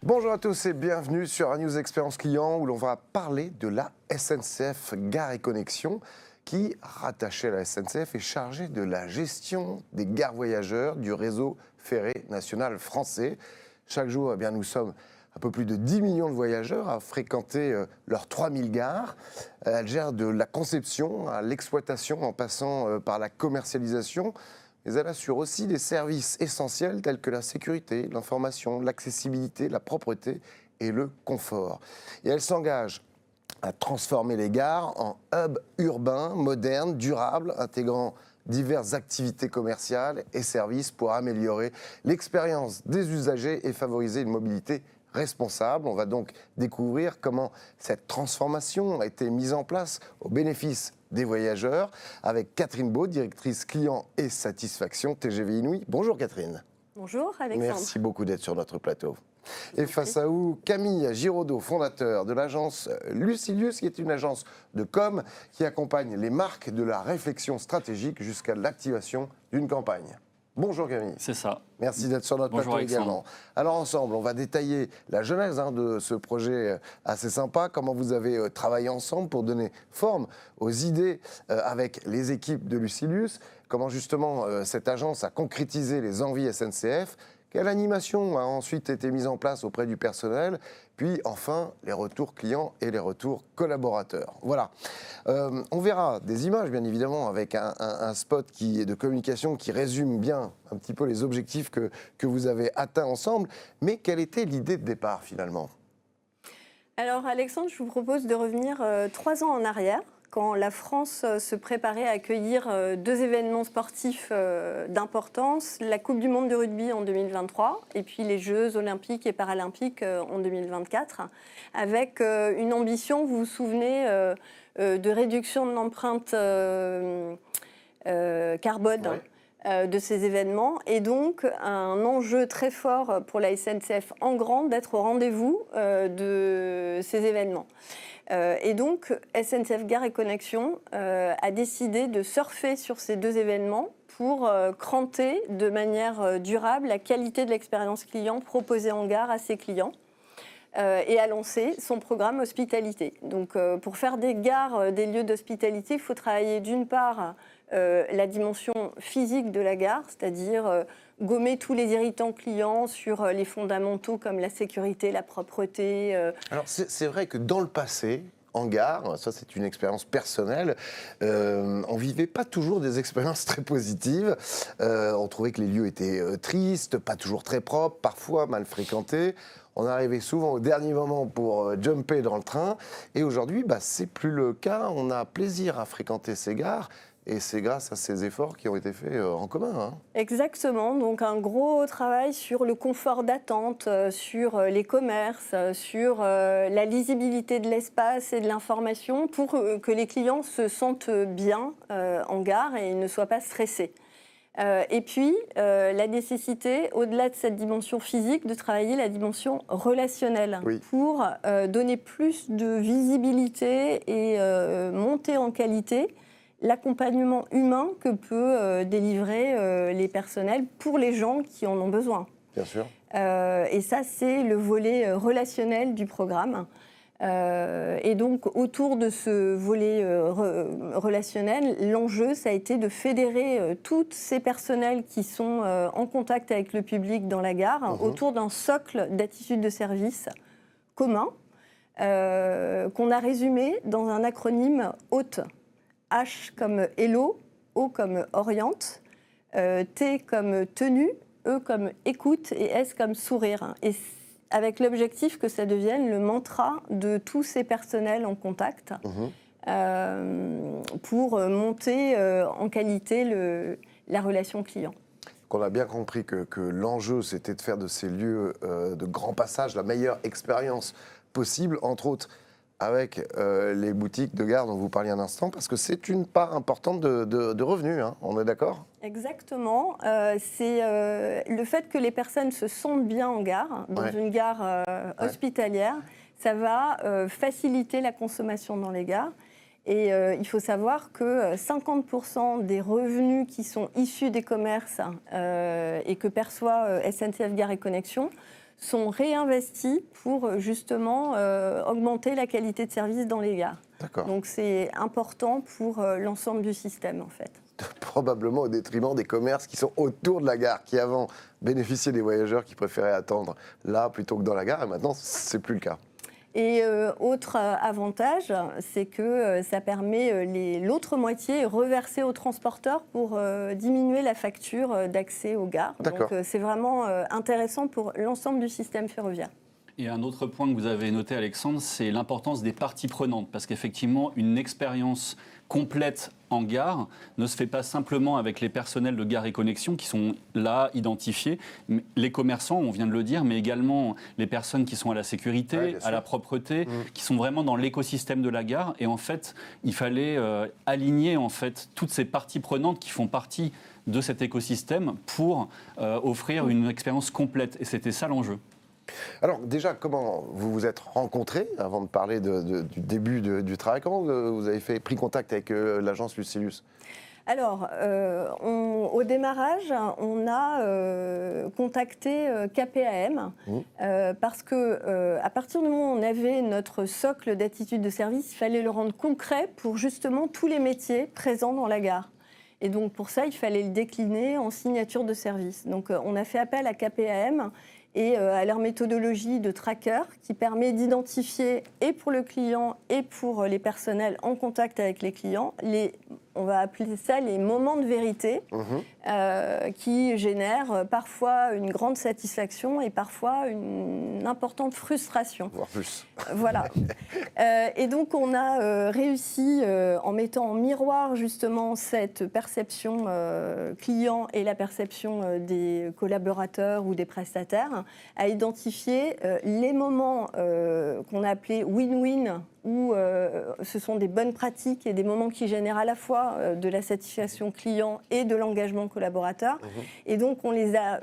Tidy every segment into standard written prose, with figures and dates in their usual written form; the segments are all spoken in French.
Bonjour à tous et bienvenue sur News Expérience Client où l'on va parler de la SNCF Gare et Connexion qui, rattachée à la SNCF, est chargée de la gestion des gares voyageurs du réseau ferré national français. Chaque jour, nous sommes un peu plus de 10 millions de voyageurs à fréquenter leurs 3000 gares. Elle gère de la conception à l'exploitation en passant par la commercialisation. Mais elle assure aussi des services essentiels tels que la sécurité, l'information, l'accessibilité, la propreté et le confort. Et elle s'engage à transformer les gares en hubs urbains, modernes, durables, intégrant diverses activités commerciales et services pour améliorer l'expérience des usagers et favoriser une mobilité responsable. On va donc découvrir comment cette transformation a été mise en place au bénéfice des voyageurs avec Catherine Baud, directrice client et satisfaction TGV Inouï. Bonjour Catherine. Bonjour Alexandre. Merci beaucoup d'être sur notre plateau. Et face à vous, Camille Giraudot, fondateur de l'agence Lucilius, qui est une agence de com qui accompagne les marques de la réflexion stratégique jusqu'à l'activation d'une campagne. Bonjour Camille. C'est ça. Merci d'être sur notre plateau également. Alors ensemble, on va détailler la genèse de ce projet assez sympa, comment vous avez travaillé ensemble pour donner forme aux idées avec les équipes de Lucilius, comment justement cette agence a concrétisé les envies SNCF, quelle animation a ensuite été mise en place auprès du personnel, puis enfin les retours clients et les retours collaborateurs. Voilà. On verra des images, bien évidemment, avec un spot de communication qui résume bien un petit peu les objectifs que vous avez atteints ensemble. Mais quelle était l'idée de départ, finalement ? Alors, Alexandre, je vous propose de revenir 3 ans en arrière, quand la France se préparait à accueillir 2 événements sportifs d'importance, la Coupe du monde de rugby en 2023 et puis les Jeux olympiques et paralympiques en 2024, avec une ambition, vous vous souvenez, de réduction de l'empreinte carbone. Oui. De ces événements et donc un enjeu très fort pour la SNCF en grand d'être au rendez-vous de ces événements. Et donc SNCF Gare et Connexion a décidé de surfer sur ces 2 événements pour cranter de manière durable la qualité de l'expérience client proposée en gare à ses clients. Et a lancé son programme hospitalité. Donc, pour faire des gares des lieux d'hospitalité, il faut travailler d'une part la dimension physique de la gare, c'est-à-dire gommer tous les irritants clients sur les fondamentaux comme la sécurité, la propreté. Alors, c'est vrai que dans le passé, en gare, ça c'est une expérience personnelle, on vivait pas toujours des expériences très positives. On trouvait que les lieux étaient tristes, pas toujours très propres, parfois mal fréquentés. On arrivait souvent au dernier moment pour jumper dans le train. Et aujourd'hui, c'est plus le cas. On a plaisir à fréquenter ces gares. Et c'est grâce à ces efforts qui ont été faits en commun. Exactement. Donc un gros travail sur le confort d'attente, sur les commerces, sur la lisibilité de l'espace et de l'information pour que les clients se sentent bien en gare et ne soient pas stressés. Et puis, la nécessité, au-delà de cette dimension physique, de travailler la dimension relationnelle pour donner plus de visibilité et monter en qualité l'accompagnement humain que peut délivrer les personnels pour les gens qui en ont besoin. Bien sûr. Et ça, c'est le volet relationnel du programme. Et donc, autour de ce volet relationnel, l'enjeu, ça a été de fédérer tous ces personnels qui sont en contact avec le public dans la gare autour d'un socle d'attitude de service commun qu'on a résumé dans un acronyme HOTE. H comme Hello, O comme Oriente, T comme tenue, E comme écoute et S comme sourire. Et avec l'objectif que ça devienne le mantra de tous ces personnels en contact pour monter en qualité la relation client. On a bien compris que l'enjeu, c'était de faire de ces lieux de grand passage la meilleure expérience possible, entre autres avec les boutiques de gare dont vous parliez un instant, parce que c'est une part importante de revenus, on est d'accord ? Exactement. C'est le fait que les personnes se sentent bien en gare, dans une gare hospitalière, ça va faciliter la consommation dans les gares. Et il faut savoir que 50% des revenus qui sont issus des commerces et que perçoit SNCF Gare et Connexion sont réinvestis pour justement augmenter la qualité de service dans les gares. D'accord. Donc c'est important pour l'ensemble du système en fait. Probablement au détriment des commerces qui sont autour de la gare, qui avant bénéficiaient des voyageurs qui préféraient attendre là plutôt que dans la gare, et maintenant c'est plus le cas. Et autre avantage, c'est que ça permet l'autre moitié reversée aux transporteurs pour diminuer la facture d'accès aux gares. D'accord. Donc c'est vraiment intéressant pour l'ensemble du système ferroviaire. Et un autre point que vous avez noté, Alexandre, c'est l'importance des parties prenantes. Parce qu'effectivement, une expérience complète en gare ne se fait pas simplement avec les personnels de Gares & Connexions qui sont là, identifiés, les commerçants, on vient de le dire, mais également les personnes qui sont à la sécurité, à la propreté, qui sont vraiment dans l'écosystème de la gare. Et en fait, il fallait aligner en fait, toutes ces parties prenantes qui font partie de cet écosystème pour offrir une expérience complète. Et c'était ça l'enjeu. Alors déjà, comment vous vous êtes rencontrés avant de parler du début du travail? Comment vous avez pris contact avec l'agence Lucilius? Alors, au démarrage, on a contacté KPAM parce que à partir du moment où on avait notre socle d'attitude de service, il fallait le rendre concret pour justement tous les métiers présents dans la gare. Et donc pour ça, il fallait le décliner en signature de service. Donc on a fait appel à KPAM et à leur méthodologie de tracker qui permet d'identifier, et pour le client et pour les personnels en contact avec les clients, on va appeler ça les moments de vérité, qui génèrent parfois une grande satisfaction et parfois une importante frustration. Voire plus. Voilà. Et donc on a réussi, en mettant en miroir justement cette perception client et la perception des collaborateurs ou des prestataires, à identifier les moments qu'on a appelés win-win, où ce sont des bonnes pratiques et des moments qui génèrent à la fois de la satisfaction client et de l'engagement collaborateur. Et donc on les a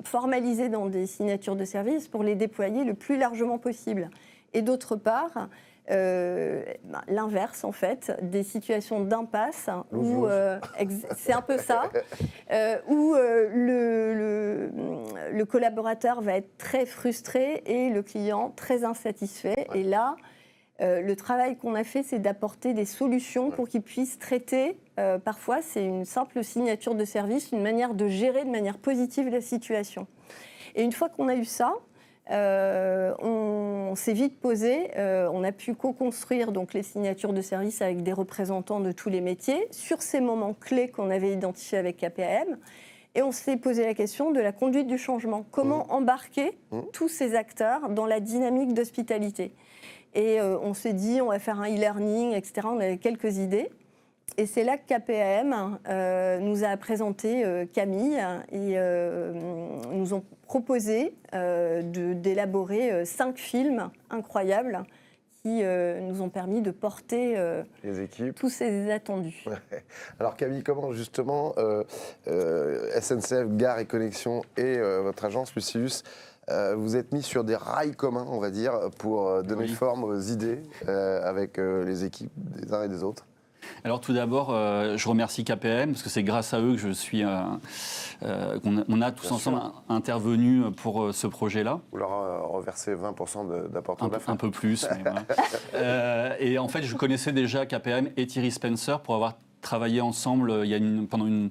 formalisés dans des signatures de service pour les déployer le plus largement possible. Et d'autre part, l'inverse en fait, des situations d'impasse où c'est un peu ça, où le collaborateur va être très frustré et le client très insatisfait. Et là, le travail qu'on a fait, c'est d'apporter des solutions pour qu'ils puissent traiter. Parfois, c'est une simple signature de service, une manière de gérer de manière positive la situation. Et une fois qu'on a eu ça, on s'est vite posé, on a pu co-construire donc les signatures de service avec des représentants de tous les métiers sur ces moments clés qu'on avait identifiés avec KPAM. Et on s'est posé la question de la conduite du changement. Comment embarquer tous ces acteurs dans la dynamique d'hospitalité? Et on s'est dit, on va faire un e-learning, etc. On avait quelques idées. Et c'est là que KPAM nous a présenté Camille et nous ont proposé d'élaborer 5 films incroyables qui nous ont permis de porter les équipes. Tous ces attendus. Ouais. Alors Camille, comment justement SNCF, Gares & Connexions et votre agence Lucilius vous êtes mis sur des rails communs, on va dire, pour donner forme aux idées avec les équipes des uns et des autres? Alors tout d'abord, je remercie KPM parce que c'est grâce à eux que je suis, qu'on a tous ensemble intervenu pour ce projet-là. Vous leur reversez 20% d'apportement d'affaires. Un peu plus, mais voilà. Et en fait, je connaissais déjà KPM et Thierry Spencer pour avoir travaillé ensemble pendant une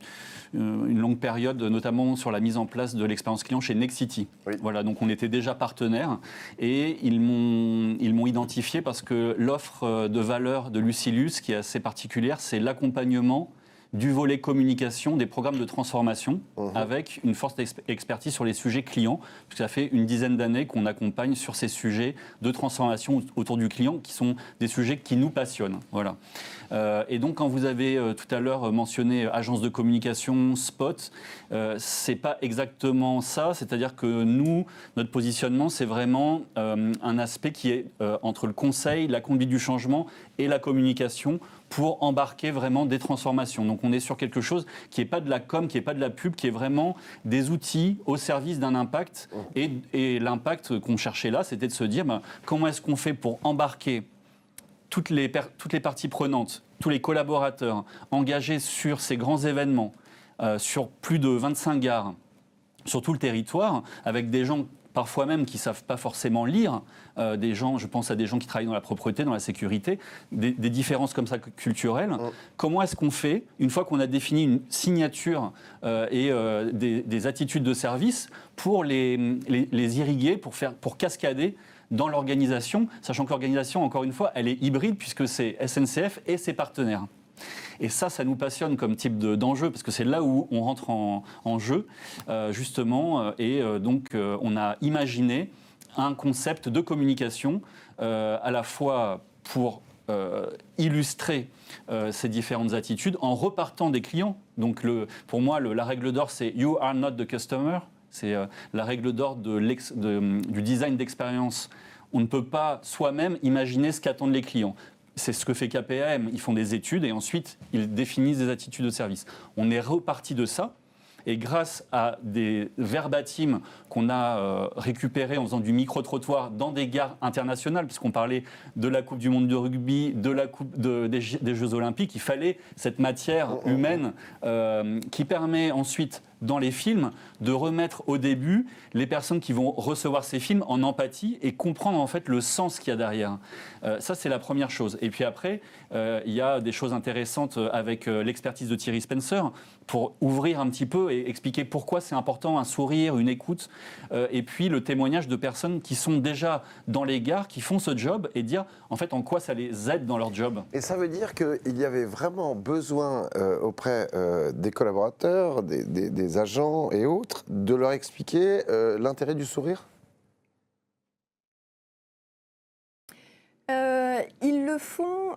longue période, notamment sur la mise en place de l'expérience client chez Nexity. Oui. Voilà, donc on était déjà partenaires et ils m'ont identifié parce que l'offre de valeur de Lucilius, qui est assez particulière, c'est l'accompagnement du volet communication des programmes de transformation avec une forte expertise sur les sujets clients, puisque ça fait une dizaine d'années qu'on accompagne sur ces sujets de transformation autour du client, qui sont des sujets qui nous passionnent. Voilà. Et donc, quand vous avez tout à l'heure mentionné agence de communication, spot, c'est pas exactement ça. C'est-à-dire que nous, notre positionnement, c'est vraiment un aspect qui est entre le conseil, la conduite du changement et la communication pour embarquer vraiment des transformations. Donc on est sur quelque chose qui n'est pas de la com, qui n'est pas de la pub, qui est vraiment des outils au service d'un impact. Et l'impact qu'on cherchait là, c'était de se dire comment est-ce qu'on fait pour embarquer toutes les parties prenantes, tous les collaborateurs engagés sur ces grands événements, sur plus de 25 gares, sur tout le territoire, avec des gens parfois même qui ne savent pas forcément lire, des gens, je pense à des gens qui travaillent dans la propreté, dans la sécurité, des différences comme ça culturelles. Comment est-ce qu'on fait, une fois qu'on a défini une signature et des attitudes de service, pour les irriguer, pour cascader dans l'organisation, sachant que l'organisation, encore une fois, elle est hybride puisque c'est SNCF et ses partenaires. Et ça nous passionne comme type d'enjeu, parce que c'est là où on rentre en jeu, justement. Donc, on a imaginé un concept de communication, à la fois pour illustrer ces différentes attitudes, en repartant des clients. Donc, pour moi, la règle d'or, c'est « You are not the customer ». C'est la règle d'or du design d'expérience. On ne peut pas soi-même imaginer ce qu'attendent les clients. C'est ce que fait KPAM. Ils font des études et ensuite, ils définissent des attitudes de service. On est reparti de ça. Et grâce à des verbatims qu'on a récupérés en faisant du micro-trottoir dans des gares internationales, puisqu'on parlait de la Coupe du Monde de rugby, de la Coupe des Jeux Olympiques, il fallait cette matière humaine qui permet ensuite, dans les films, de remettre au début les personnes qui vont recevoir ces films en empathie et comprendre en fait le sens qu'il y a derrière. Ça, c'est la première chose. Et puis après, il y a des choses intéressantes avec l'expertise de Thierry Spencer pour ouvrir un petit peu et expliquer pourquoi c'est important un sourire, une écoute, et puis le témoignage de personnes qui sont déjà dans les gares, qui font ce job, et dire en fait en quoi ça les aide dans leur job. Et ça veut dire qu'il y avait vraiment besoin auprès des collaborateurs, des agents et autres, de leur expliquer l'intérêt du sourire? Ils le font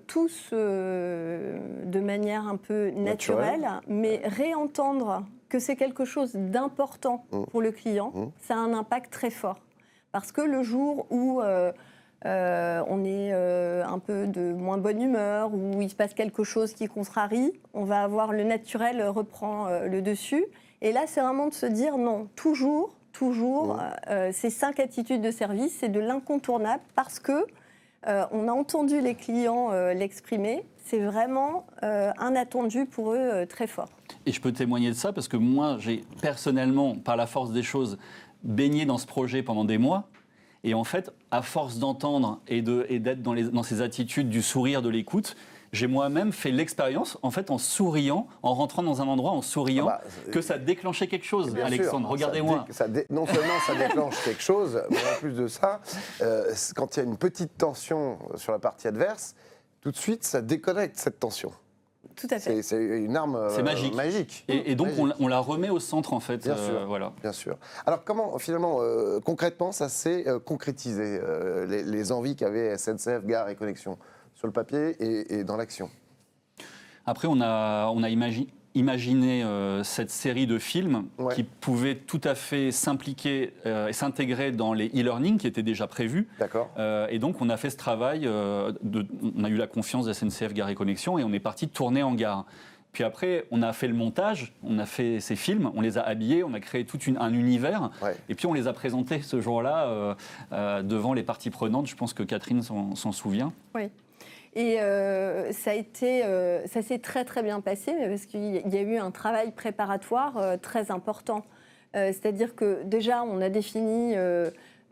tous de manière un peu naturelle, mais réentendre que c'est quelque chose d'important pour le client, ça a un impact très fort. Parce que le jour où on est un peu de moins bonne humeur, où il se passe quelque chose qui contrarie, on va avoir le naturel reprend le dessus. Et là, c'est vraiment de se dire non, toujours, ces 5 attitudes de service, c'est de l'incontournable parce que on a entendu les clients l'exprimer. C'est vraiment un attendu pour eux très fort. Et je peux témoigner de ça parce que moi, j'ai personnellement, par la force des choses, baigné dans ce projet pendant des mois. Et en fait, à force d'entendre et d'être dans ces attitudes du sourire, de l'écoute, j'ai moi-même fait l'expérience, en fait, en souriant, en rentrant dans un endroit, en souriant, que ça déclenchait quelque chose, Alexandre. Regardez-moi. Non seulement ça déclenche quelque chose, mais en plus de ça, quand il y a une petite tension sur la partie adverse, tout de suite, ça déconnecte cette tension. Tout à fait. C'est une arme magique. Et donc, on la remet au centre, en fait. Bien sûr, voilà. Bien sûr. Alors, comment, finalement, concrètement, ça s'est concrétisé, les envies qu'avait SNCF, Gare et Connexions, sur le papier et dans l'action? Après, on a imaginé cette série de films qui pouvaient tout à fait s'impliquer et s'intégrer dans les e-learning qui étaient déjà prévus. D'accord. Et donc, on a fait ce travail, on a eu la confiance de SNCF Gare et Connexions et on est parti tourner en gare. Puis après, on a fait le montage, on a fait ces films, on les a habillés, on a créé tout un univers, et puis on les a présentés ce jour-là devant les parties prenantes. Je pense que Catherine s'en souvient. Oui. Et ça s'est très très bien passé parce qu'il y a eu un travail préparatoire très important. C'est-à-dire que déjà, on a défini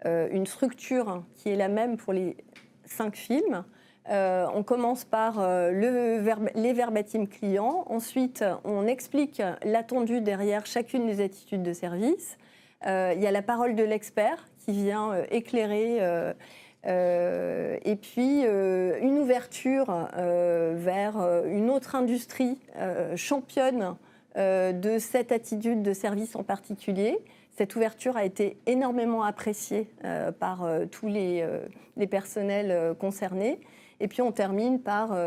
une structure qui est la même pour les 5 films. On commence par les verbatims clients. Ensuite, on explique l'attendu derrière chacune des attitudes de service. Il y a la parole de l'expert qui vient éclairer et puis une ouverture vers une autre industrie championne de cette attitude de service en particulier. Cette ouverture a été énormément appréciée par tous les personnels concernés. Et puis on termine par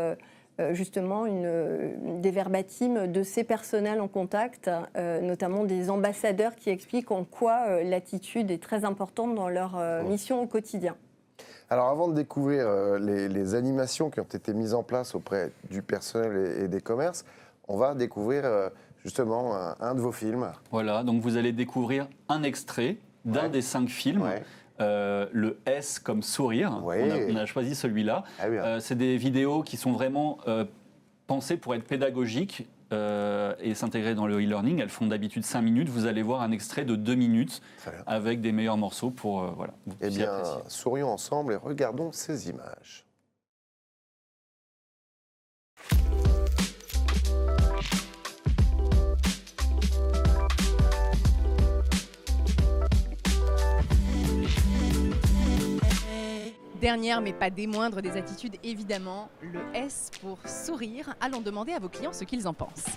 justement des verbatims de ces personnels en contact, notamment des ambassadeurs qui expliquent en quoi l'attitude est très importante dans leur mission au quotidien. Alors avant de découvrir les animations qui ont été mises en place auprès du personnel et des commerces, on va découvrir justement un de vos films. Voilà, donc vous allez découvrir un extrait d'un des 5 films. Le S comme sourire, on a choisi celui-là. C'est des vidéos qui sont vraiment pensées pour être pédagogiques et s'intégrer dans le e-learning. Elles font d'habitude 5 minutes. Vous allez voir un extrait de 2 minutes avec des meilleurs morceaux pour voilà. Eh bien, sourions ensemble et regardons ces images. Dernière, mais pas des moindres des attitudes, évidemment, le S pour sourire. Allons demander à vos clients ce qu'ils en pensent.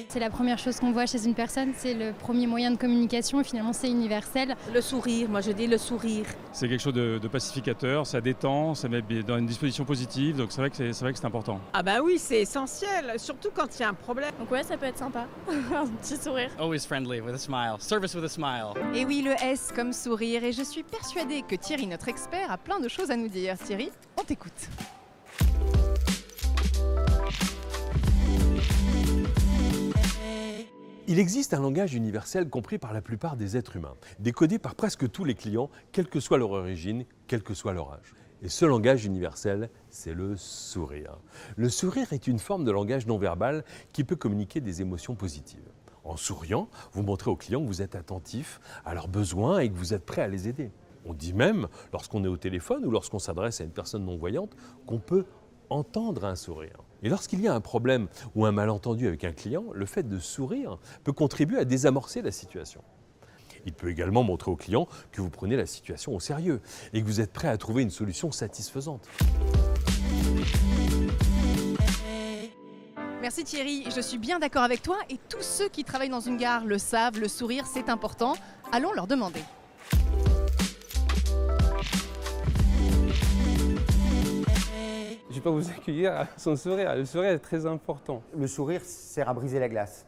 C'est la première chose qu'on voit chez une personne, c'est le premier moyen de communication et finalement c'est universel. Le sourire, moi je dis le sourire. C'est quelque chose de pacificateur, ça détend, ça met dans une disposition positive, donc c'est vrai que c'est important. Ah bah oui, c'est essentiel, surtout quand il y a un problème. Donc ouais, ça peut être sympa, un petit sourire. Always friendly, with a smile. Service with a smile. Et oui, le S comme sourire, et je suis persuadée que Thierry, notre expert, a plein de choses à nous dire. Thierry, on t'écoute. Il existe un langage universel compris par la plupart des êtres humains, décodé par presque tous les clients, quelle que soit leur origine, quel que soit leur âge. Et ce langage universel, c'est le sourire. Le sourire est une forme de langage non verbal qui peut communiquer des émotions positives. En souriant, vous montrez aux clients que vous êtes attentif à leurs besoins et que vous êtes prêt à les aider. On dit même, lorsqu'on est au téléphone ou lorsqu'on s'adresse à une personne non-voyante, qu'on peut entendre un sourire. Et lorsqu'il y a un problème ou un malentendu avec un client, le fait de sourire peut contribuer à désamorcer la situation. Il peut également montrer au client que vous prenez la situation au sérieux et que vous êtes prêt à trouver une solution satisfaisante. Merci Thierry, je suis bien d'accord avec toi et tous ceux qui travaillent dans une gare le savent, le sourire c'est important. Allons leur demander. Je ne vais pas vous accueillir sans sourire. Le sourire est très important. Le sourire sert à briser la glace.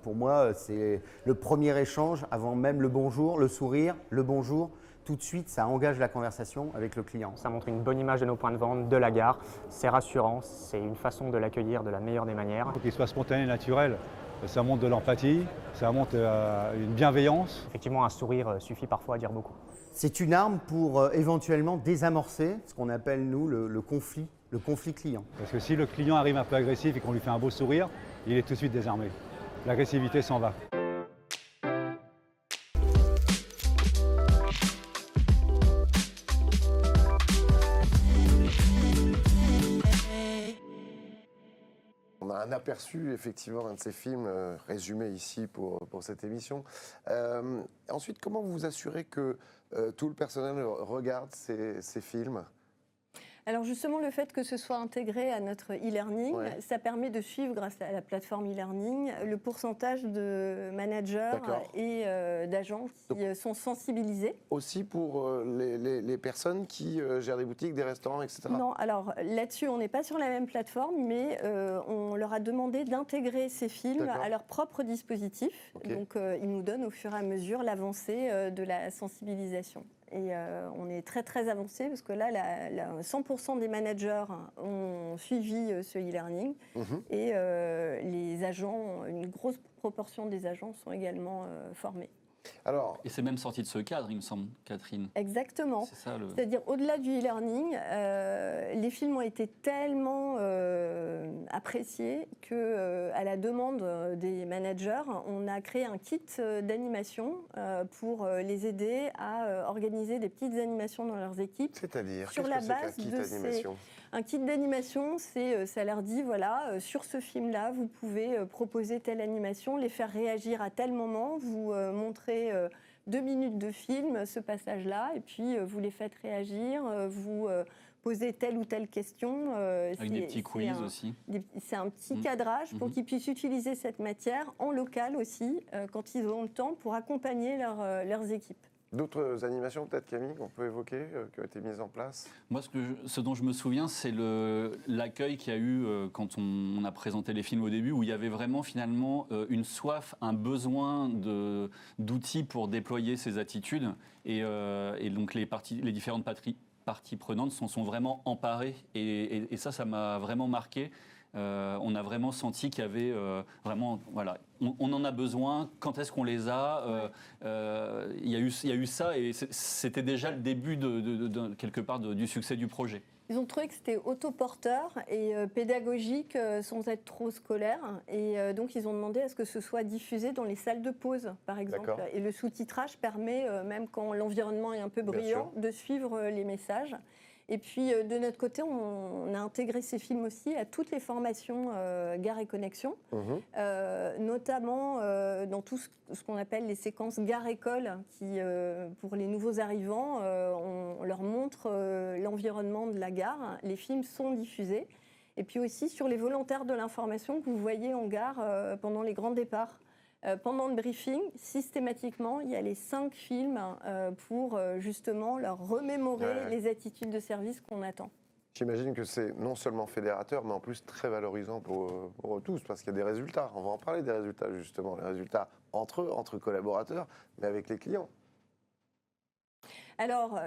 Pour moi, c'est le premier échange avant même le bonjour, le sourire, le bonjour. Tout de suite, ça engage la conversation avec le client. Ça montre une bonne image de nos points de vente, de la gare. C'est rassurant, c'est une façon de l'accueillir de la meilleure des manières. Il faut qu'il soit spontané et naturel. Ça montre de l'empathie, ça montre une bienveillance. Effectivement, un sourire suffit parfois à dire beaucoup. C'est une arme pour éventuellement désamorcer ce qu'on appelle, nous, le conflit client. Parce que si le client arrive un peu agressif et qu'on lui fait un beau sourire, il est tout de suite désarmé. L'agressivité s'en va. On a un aperçu, effectivement, d'un de ces films résumé ici pour cette émission. Ensuite, comment vous vous assurez que tout le personnel regarde ces films ? Alors justement, le fait que ce soit intégré à notre e-learning, ça permet de suivre, grâce à la plateforme e-learning, le pourcentage de managers et d'agents qui sont sensibilisés. Aussi pour les personnes qui gèrent des boutiques, des restaurants, etc. Non, alors là-dessus, on n'est pas sur la même plateforme, mais on leur a demandé d'intégrer ces films à leur propre dispositif. Donc ils nous donnent au fur et à mesure l'avancée de la sensibilisation. Et on est très très avancé parce que là, 100% des managers ont suivi ce e-learning et les agents, une grosse proportion des agents sont également formés. Alors, et c'est même sorti de ce cadre, il me semble, Catherine. Exactement. C'est ça, c'est-à-dire, au-delà du e-learning, les films ont été tellement appréciés qu'à la demande des managers, on a créé un kit d'animation pour les aider à organiser des petites animations dans leurs équipes. C'est-à-dire, sur la base de ces... Un kit d'animation, ça leur dit, voilà, sur ce film-là, vous pouvez proposer telle animation, les faire réagir à tel moment, vous montrez 2 minutes de film, ce passage-là, et puis vous les faites réagir, vous posez telle ou telle question. Avec des petits quiz aussi. C'est un petit cadrage pour qu'ils puissent utiliser cette matière en local aussi, quand ils ont le temps, pour accompagner leurs équipes. D'autres animations, peut-être, Camille, qu'on peut évoquer, qui ont été mises en place ? Moi, ce dont je me souviens, c'est l'accueil qu'il y a eu quand on a présenté les films au début, où il y avait vraiment, finalement, une soif, un besoin d'outils pour déployer ces attitudes. Et donc, les différentes parties prenantes s'en sont vraiment emparées. Et ça m'a vraiment marqué. On a vraiment senti qu'il y avait vraiment, voilà, on en a besoin. Quand est-ce qu'on les a Il y a eu ça et c'était déjà le début quelque part du succès du projet. Ils ont trouvé que c'était autoporteur et pédagogique sans être trop scolaire. Et donc, ils ont demandé à ce que ce soit diffusé dans les salles de pause, par exemple. Et le sous-titrage permet, même quand l'environnement est un peu bruyant, de suivre les messages. Et puis, de notre côté, on a intégré ces films aussi à toutes les formations Gare et Connexion, notamment dans tout ce qu'on appelle les séquences Gare-École, qui, pour les nouveaux arrivants, on leur montre l'environnement de la gare. Les films sont diffusés. Et puis aussi sur les volontaires de l'information que vous voyez en gare pendant les grands départs. Pendant le briefing, systématiquement, il y a les 5 films pour justement leur remémorer les attitudes de service qu'on attend. J'imagine que c'est non seulement fédérateur, mais en plus très valorisant pour tous, parce qu'il y a des résultats. On va en parler des résultats, justement. Les résultats entre eux, entre collaborateurs, mais avec les clients. Alors,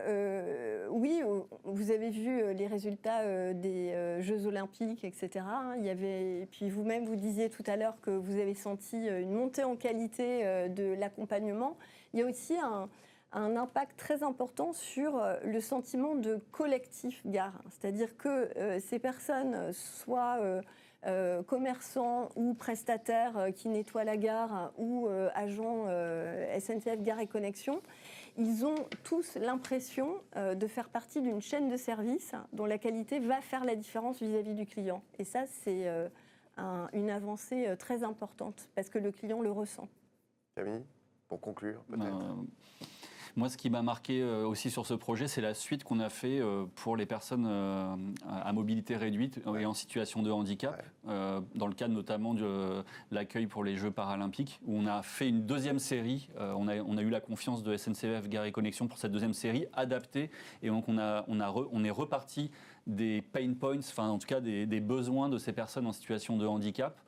oui, vous avez vu les résultats des Jeux Olympiques, etc. Il y avait, et puis vous-même, vous disiez tout à l'heure que vous avez senti une montée en qualité de l'accompagnement. Il y a aussi un impact très important sur le sentiment de collectif gare. C'est-à-dire que ces personnes, soit commerçants ou prestataires qui nettoient la gare ou agents SNCF Gare et Connexion, ils ont tous l'impression de faire partie d'une chaîne de service dont la qualité va faire la différence vis-à-vis du client. Et ça, c'est une avancée très importante parce que le client le ressent. Camille, pour conclure, peut-être Moi, ce qui m'a marqué aussi sur ce projet, c'est la suite qu'on a fait pour les personnes à mobilité réduite et en situation de handicap, dans le cadre notamment de l'accueil pour les Jeux paralympiques, où on a fait une deuxième série. On a eu la confiance de SNCF Gare et Connexion pour cette deuxième série, adaptée. Et donc, on est reparti des pain points, enfin en tout cas des besoins de ces personnes en situation de handicap,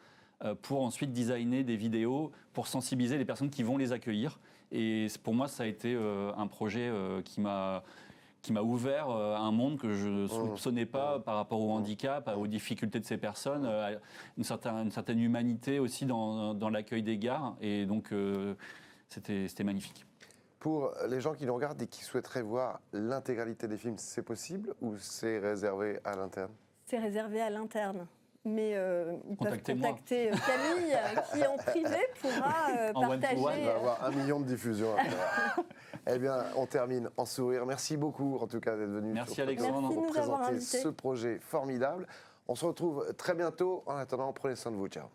pour ensuite designer des vidéos pour sensibiliser les personnes qui vont les accueillir. Et pour moi, ça a été un projet qui m'a ouvert un monde que je ne soupçonnais pas par rapport au handicap, aux difficultés de ces personnes, une certaine humanité aussi dans l'accueil des gares. Et donc, c'était magnifique. Pour les gens qui nous regardent et qui souhaiteraient voir l'intégralité des films, c'est possible ou c'est réservé à l'interne? C'est réservé à l'interne. Mais ils peuvent contacter Camille qui en privé pourra partager. On va avoir 1 million de diffusions. Eh bien, on termine en sourire. Merci beaucoup en tout cas d'être venu pour présenter ce projet formidable. On se retrouve très bientôt. En attendant, prenez soin de vous. Ciao.